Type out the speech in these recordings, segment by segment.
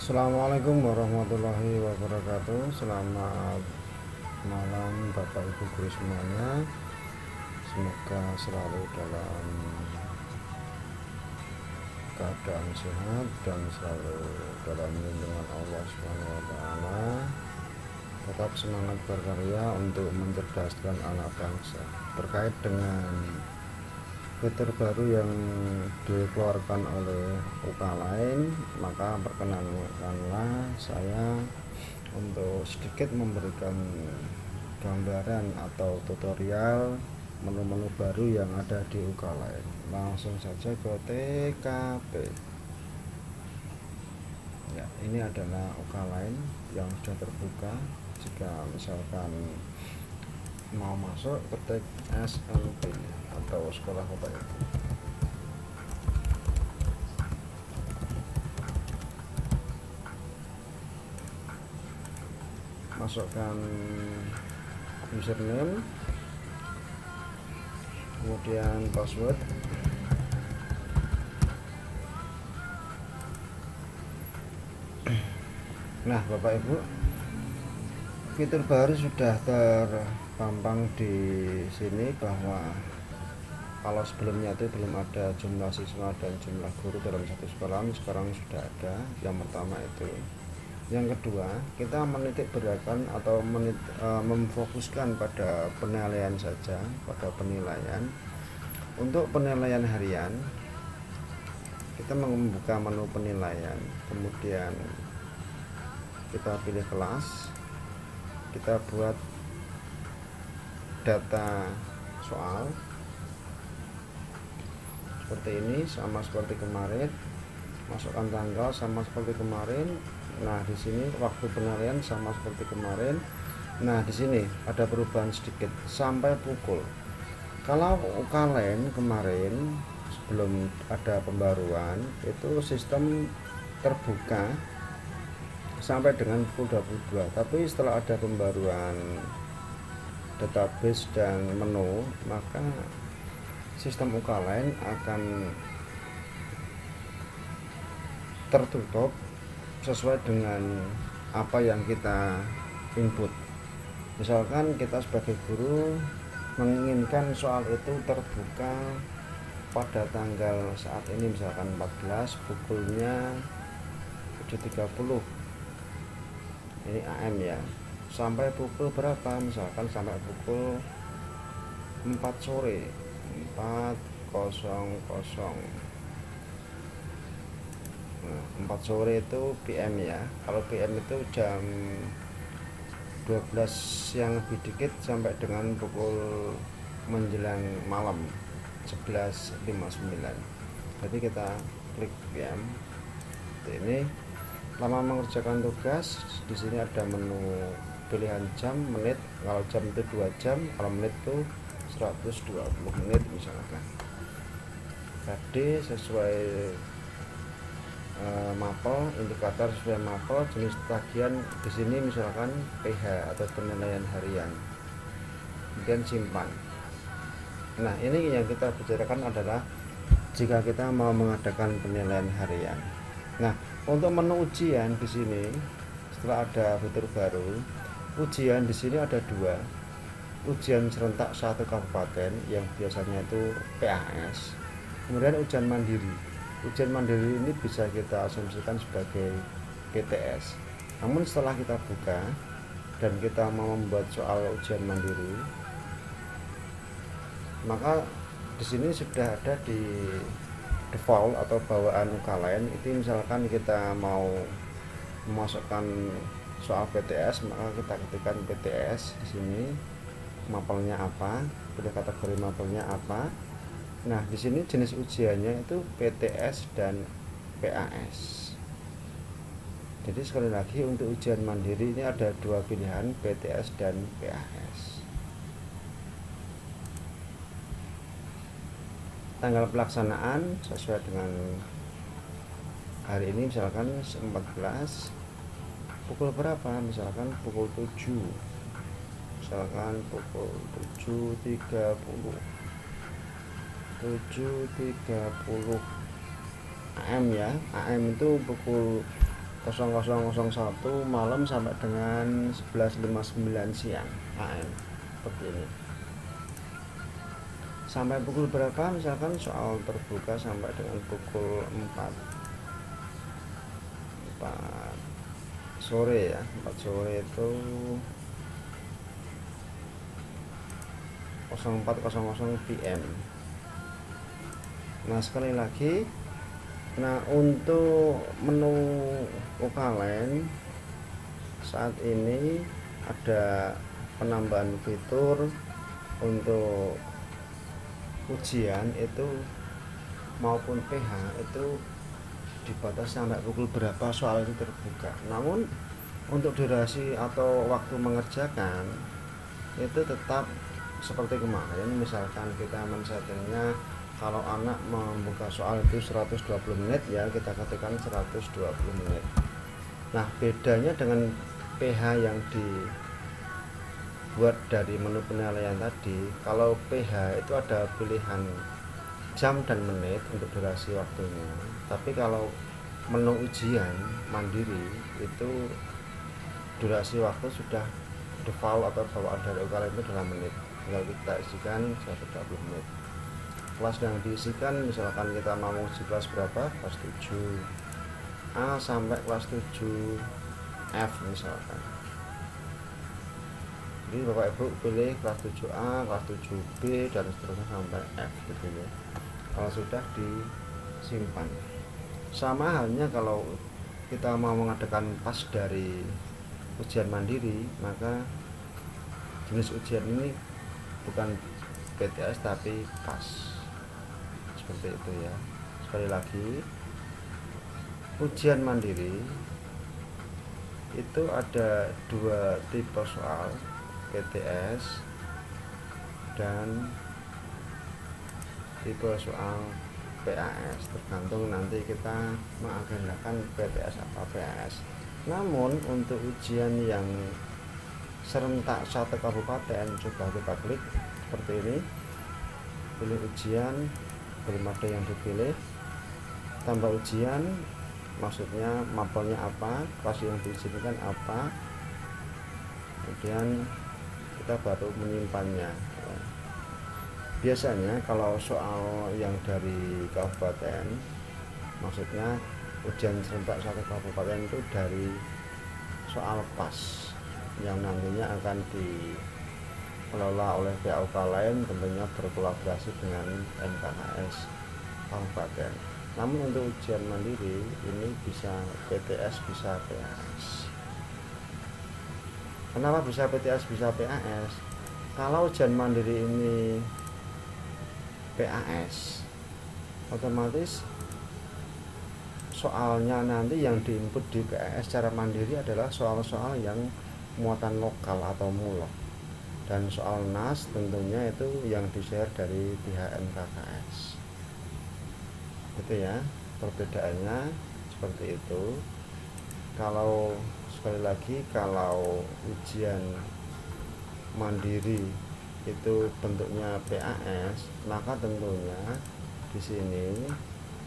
Assalamualaikum warahmatullahi wabarakatuh. Selamat malam Bapak Ibu guru semuanya. Semoga selalu dalam keadaan sehat dan selalu dalam lindungan Allah Subhanahu wa taala. Tetap semangat berkarya untuk mencerdaskan anak bangsa. Terkait dengan fitur baru yang dikeluarkan oleh UK lain, maka perkenankanlah saya untuk sedikit memberikan gambaran atau tutorial menu-menu baru yang ada di UK lain. Langsung saja ke TKP. Ya, ini adalah UK lain yang sudah terbuka. Jika misalkan mau masuk, ketik SLB atau sekolah Bapak Ibu. Masukkan username, kemudian password. Nah, Bapak Ibu, fitur baru sudah terpampang di sini bahwa kalau sebelumnya itu belum ada jumlah siswa dan jumlah guru dalam satu sekolah, sekarang sudah ada. Yang pertama itu. Yang kedua, kita menitik beratkan atau memfokuskan pada penilaian saja, pada penilaian. Untuk penilaian harian, kita membuka menu penilaian, kemudian kita pilih kelas, kita buat data soal seperti ini, sama seperti kemarin. Masukkan tanggal sama seperti kemarin. Nah, di sini waktu penilaian sama seperti kemarin. Nah, di sini ada perubahan sedikit sampai pukul. Kalau kalian kemarin sebelum ada pembaruan itu sistem terbuka sampai dengan pukul 22. Tapi setelah ada pembaruan database dan menu, maka sistem UK lain akan tertutup sesuai dengan apa yang kita input. Misalkan kita sebagai guru menginginkan soal itu terbuka pada tanggal saat ini, misalkan 14, pukulnya 7.30, ini AM ya, sampai pukul berapa, misalkan sampai pukul 4 sore, 4.00. Nah, 4 sore itu PM ya. Kalau PM itu jam 12 yang lebih dikit sampai dengan pukul menjelang malam 11.59. Jadi kita klik PM. Ini lama mengerjakan tugas. Di sini ada menu pilihan jam, menit. Kalau jam itu 2 jam, kalau menit itu 120 menit misalkan. Tadi sesuai mapel, indikator sesuai mapel, jenis tagihan di sini misalkan PH atau penilaian harian, kemudian simpan. Nah, ini yang kita bicarakan adalah jika kita mau mengadakan penilaian harian. Nah, untuk menu ujian di sini setelah ada fitur baru, ujian di sini ada dua. Ujian serentak satu kabupaten yang biasanya itu PAS, kemudian ujian mandiri. Ujian mandiri ini bisa kita asumsikan sebagai PTS. Namun setelah kita buka dan kita mau membuat soal ujian mandiri, maka di sini sudah ada di default atau bawaan UK lain. Itu misalkan kita mau memasukkan soal PTS, maka kita ketikkan PTS di sini, mapelnya apa, pilih kategori mapelnya apa. Nah, di sini jenis ujiannya itu PTS dan PAS. Jadi sekali lagi untuk ujian mandiri ini ada dua pilihan, PTS dan PAS. Tanggal pelaksanaan sesuai dengan hari ini, misalkan 14, pukul berapa, misalkan pukul 7, misalkan pukul 7.30 AM ya. AM itu pukul 00.01 malam sampai dengan 11.59 siang AM seperti ini. Sampai pukul berapa? Misalkan soal terbuka sampai dengan pukul 4 sore ya, 4 sore itu 04.00 PM. Nah sekali lagi, nah untuk menu Ukalen saat ini ada penambahan fitur untuk ujian itu maupun PH itu dibatasi sampai pukul berapa soal itu terbuka. Namun untuk durasi atau waktu mengerjakan itu tetap seperti kemarin. Misalkan kita men-settingnya kalau anak membuka soal itu 120 menit ya, kita ketikkan 120 menit. Nah bedanya dengan PH yang dibuat dari menu penilaian tadi, kalau PH itu ada pilihan jam dan menit untuk durasi waktunya, tapi kalau menu ujian mandiri itu durasi waktu sudah default atau bawaan dari Ukalen itu dalam menit, tinggal kita isikan 120 menit. Kelas yang diisikan misalkan kita mau uji kelas berapa, kelas 7A sampai kelas 7F misalkan. Jadi Bapak Ibu pilih kelas 7A, kelas 7B dan seterusnya sampai F gitu ya. Kalau sudah disimpan. Sama halnya kalau kita mau mengadakan pas dari ujian mandiri, maka jenis ujian ini bukan PTS tapi pas, seperti itu ya. Sekali lagi, ujian mandiri itu ada dua tipe soal, PTS dan tipe soal PAS, tergantung nanti kita mengagendakan PTS atau PAS. Namun untuk ujian yang serentak satu kabupaten, coba kita klik seperti ini, pilih ujian, belum ada yang dipilih, tambah ujian, maksudnya mapelnya apa, kelas yang diizinkan apa, kemudian kita baru menyimpannya. Biasanya kalau soal yang dari kabupaten, maksudnya ujian serentak satu kabupaten itu dari soal pas yang nantinya akan dikelola oleh pihak Ukalen, tentunya berkolaborasi dengan MKKS kabupaten. Namun untuk ujian mandiri ini bisa PTS, bisa PAS. Kenapa bisa PTS, bisa PAS? Kalau ujian mandiri ini PAS, otomatis soalnya nanti yang diinput di PAS secara mandiri adalah soal-soal yang muatan lokal atau mulok, dan soal NAS tentunya itu yang di-share dari pihak MKKS. Gitu ya, perbedaannya seperti itu. Kalau sekali lagi, kalau ujian mandiri itu bentuknya PAS, maka tentunya di sini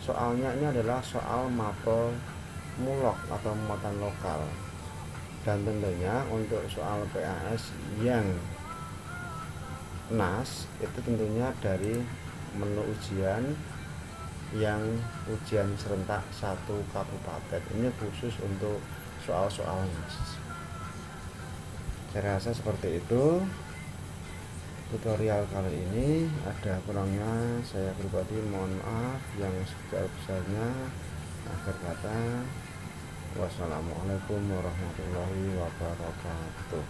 soalnya ini adalah soal mapel mulok atau muatan lokal, dan tentunya untuk soal PAS yang NAS itu tentunya dari menu ujian yang ujian serentak satu kabupaten. Ini khusus untuk soal-soal NAS. Saya rasa seperti itu. Tutorial kali ini ada kurangnya, saya pribadi mohon maaf yang sebesar-besarnya. Akhir kata, wassalamualaikum warahmatullahi wabarakatuh.